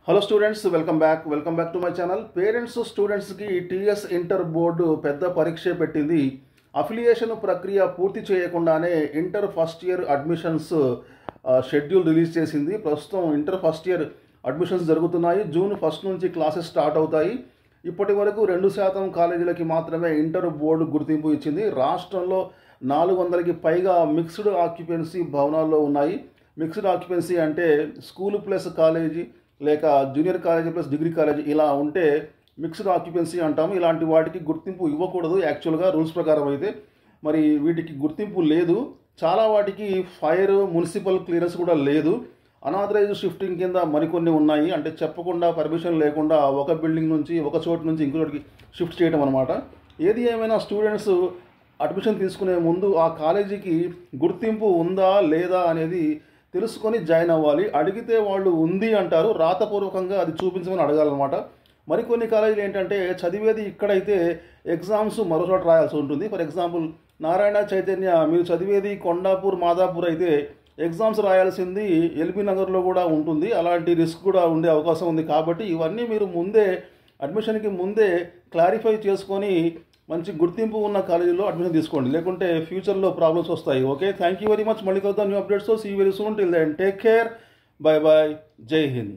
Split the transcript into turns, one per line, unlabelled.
Hello students, welcome back to my channel. Parents స్టూడెంట్స్కి TS inter board పెద్ద పరీక్ష పెట్టింది. అఫిలియేషన్ ప్రక్రియ పూర్తి చేయకుండానే inter first year admissions schedule release చేసింది. ప్రస్తుతం ఇంటర్ ఫస్ట్ ఇయర్ అడ్మిషన్స్ జరుగుతున్నాయి. జూన్ 1 నుంచి క్లాసెస్ స్టార్ట్ అవుతాయి. ఇప్పటి వరకు 2% కాలేజీలకి మాత్రమే ఇంటర్ బోర్డు గుర్తింపు ఇచ్చింది. రాష్ట్రంలో 400కి పైగా మిక్స్డ్ ఆక్యుపెన్సీ భవనాల్లో ఉన్నాయి. మిక్స్డ్ ఆక్యుపెన్సీ అంటే స్కూల్ ప్లస్ కాలేజీ లేక junior college plus degree college ఇలా ఉంటే మిక్స్డ్ ఆక్యుపెన్సీ అంటాము. ఇలాంటి వాటికి గుర్తింపు ఇవ్వకూడదు యాక్చువల్గా రూల్స్ ప్రకారం అయితే. మరి వీటికి గుర్తింపు లేదు. చాలా వాటికి ఫైర్ మున్సిపల్ క్లియరెన్స్ కూడా లేదు. అనాథరైజ్డ్ షిఫ్టింగ్ కింద మరికొన్ని ఉన్నాయి. అంటే చెప్పకుండా పర్మిషన్ లేకుండా ఒక బిల్డింగ్ నుంచి ఒక చోటు నుంచి ఇంకో చోటికి షిఫ్ట్ చేయడం అనమాట. ఏది ఏమైనా స్టూడెంట్స్ అడ్మిషన్ తీసుకునే ముందు ఆ కాలేజీకి గుర్తింపు ఉందా లేదా అనేది తెలుసుకొని జాయిన్ అవ్వాలి. అడిగితే వాళ్ళు ఉంది అంటారు, రాతపూర్వకంగా అది చూపించమని అడగాలన్నమాట. మరికొన్ని కాలేజీలు ఏంటంటే చదివేది ఇక్కడైతే ఎగ్జామ్స్ మరో చోట రాయాల్సి ఉంటుంది. ఫర్ ఎగ్జాంపుల్ నారాయణ చైతన్య మీరు చదివేది కొండాపూర్ మాదాపూర్ అయితే ఎగ్జామ్స్ రాయాల్సింది ఎల్బీ నగర్లో కూడా ఉంటుంది. అలాంటి రిస్క్ కూడా ఉండే అవకాశం ఉంది. కాబట్టి ఇవన్నీ మీరు ముందే అడ్మిషన్కి ముందే క్లారిఫై చేసుకొని మంచి గుర్తింపు ఉన్న కాలేజీలో అడ్మిషన్ తీసుకోండి, లేకుంటే ఫ్యూచర్లో ప్రాబ్లమ్స్ వస్తాయి. Okay, thank you very much. మళ్ళీ కలుద్దాం న్యూ అప్డేట్స్తో. See you very soon. Till then take care. Bye bye. Jai Hind.